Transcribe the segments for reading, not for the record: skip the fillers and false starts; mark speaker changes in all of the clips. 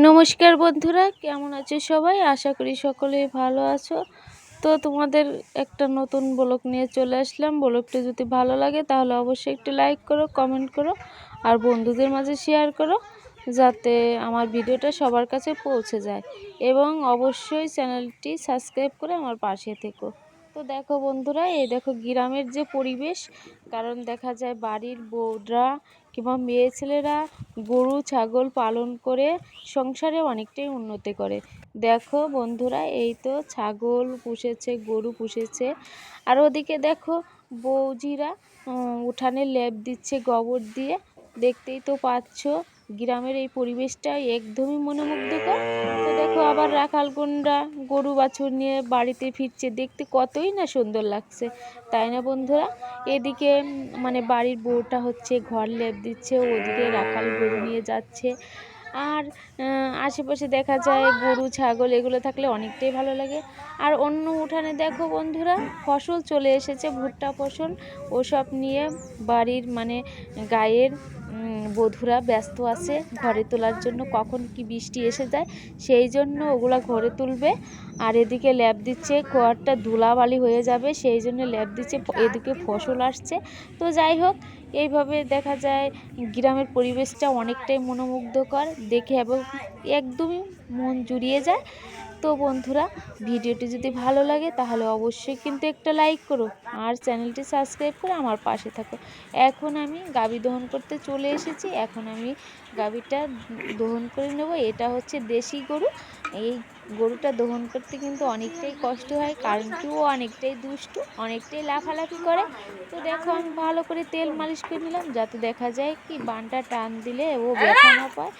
Speaker 1: নমস্কার বন্ধুরা, কেমন আছো সবাই? আশা করি সকলেই ভালো আছো। তো তোমাদের একটা নতুন ব্লগ নিয়ে চলে আসলাম। ব্লগটা যদি ভালো লাগে তাহলে অবশ্যই একটু লাইক করো, কমেন্ট করো আর বন্ধুদের মাঝে শেয়ার করো, যাতে আমার ভিডিওটা সবার কাছে পৌঁছে যায়। এবং অবশ্যই চ্যানেলটি সাবস্ক্রাইব করে আমার পাশে থেকো। তো দেখো বন্ধুরা, এই দেখো গ্রামের যে পরিবেশ, কারণ দেখা যায় বাড়ির বউরা কিংবা মেয়ে ছেলেরা গরু ছাগল পালন করে সংসারে অনেকটাই উন্নতি করে। দেখো বন্ধুরা, এই তো ছাগল পুষেছে, গরু পুষেছে, আর ওদিকে দেখো বৌজিরা উঠানে লেপ দিচ্ছে গোবর দিয়ে। দেখতেই তো পাচ্ছ গ্রামের এই পরিবেশটা একদমই মনোমুগ্ধকর। তো দেখো আবার রাখাল গুন্ডা গরু বাছুর নিয়ে বাড়িতে ফিরছে, দেখতে কতই না সুন্দর লাগছে, তাই না বন্ধুরা? এদিকে মানে বাড়ির বউটা হচ্ছে ঘর লেপ দিচ্ছে, ওদিকে রাখাল গরু নিয়ে যাচ্ছে। আর আশেপাশে দেখা যায় গরু ছাগল এগুলো থাকলে অনেকটাই ভালো লাগে। আর অন্য উঠানে দেখো বন্ধুরা, ফসল চলে এসেছে, ভুট্টা ফসল, ওসব নিয়ে বাড়ির মানে গায়ের বধূরা ব্যস্ত আছে ঘরে তোলার জন্য। কখন কি বৃষ্টি এসে যায় সেই জন্য ওগুলা ঘরে তুলবে। আর এদিকে ল্যাপ দিচ্ছে, ঘরটা ধুলাবালি হয়ে যাবে সেই জন্য ল্যাপ দিচ্ছে, এদিকে ফসল আসছে। তো যাই হোক, এইভাবে দেখা যায় গ্রামের পরিবেশটা অনেকটাই মনোমুগ্ধকর দেখে এবং একদমই মন জুড়িয়ে যায়। তো বন্ধুরা, ভিডিওটি যদি ভালো লাগে তাহলে অবশ্যই কিন্তু একটা লাইক করো আর চ্যানেলটি সাবস্ক্রাইব করে আমার পাশে থাকো। এখন আমি গাভী দহন করতে চলে এসেছি, এখন আমি গাভীটা দহন করে নেব। এটা হচ্ছে দেশি গরু। এই গরুটা দহন করতে কিন্তু অনেকটাই কষ্ট হয়, কারণ কি ও অনেকটাই দুষ্টু, অনেকটাই লাফালাফি করে। তো দেখো আমি ভালো করে তেল মালিশ করে নিলাম, যাতে দেখা যায় কি বানটা টান দিলে ও ব্যথা না পায়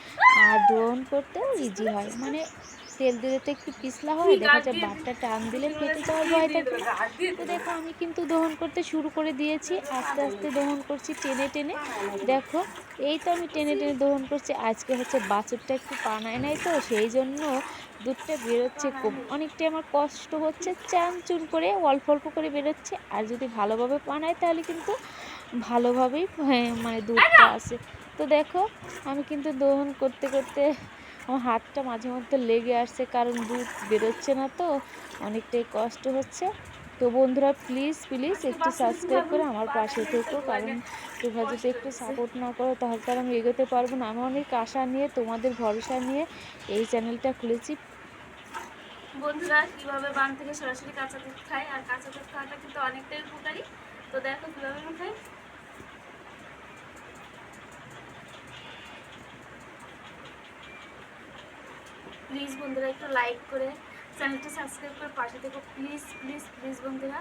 Speaker 1: আর দহন করতেও ইজি হয়। মানে তেল দিলে তো একটু পিছলা হয়, দেখা যায় বাটটা টান দিলে ফেটে যাওয়ার ভয় থাকে না। তো দেখো আমি কিন্তু দহন করতে শুরু করে দিয়েছি, আস্তে আস্তে দহন করছি টেনে টেনে। দেখো এই তো আমি টেনে টেনে দহন করছি। আজকে হচ্ছে বাছুরটা একটু পানায় নাই, তো সেই জন্য দুধটা বেরোচ্ছে কম, অনেকটাই আমার কষ্ট হচ্ছে, চানচুর করে অল্প অল্প করে বেরোচ্ছে। আর যদি ভালোভাবে পানায় তাহলে কিন্তু ভালোভাবেই মানে দুধটা আসে। তো দেখো আমি কিন্তু দহন করতে করতে আমার হাতটা মাঝে মধ্যে লেগে আসছে, কারণ দুধ বেরোচ্ছে না, তো অনেকটাই কষ্ট হচ্ছে। তো বন্ধুরা প্লিজ প্লিজ একটু সাবস্ক্রাইব করে আমার পাশে থেকো, কারণ তোমরা যদি একটু সাপোর্ট না করো তাহলে তো আর আমি এগোতে পারবো না। আমি অনেক আশা নিয়ে, তোমাদের ভরসা নিয়ে এই চ্যানেলটা খুলেছি।
Speaker 2: বন্ধুরা কিভাবে বান থেকে সরাসরি কাঁচা দুধ খায়, আর কাঁচা দুধ খাওয়াটা কিন্তু অনেকটাই উপকারী। তো দেখো কিভাবে আমি খাই। প্লিজ বন্ধুরা একটু লাইক করে চ্যানেলটি সাবস্ক্রাইব করে পাশে থেকো, প্লিজ প্লিজ প্লিজ বন্ধুরা।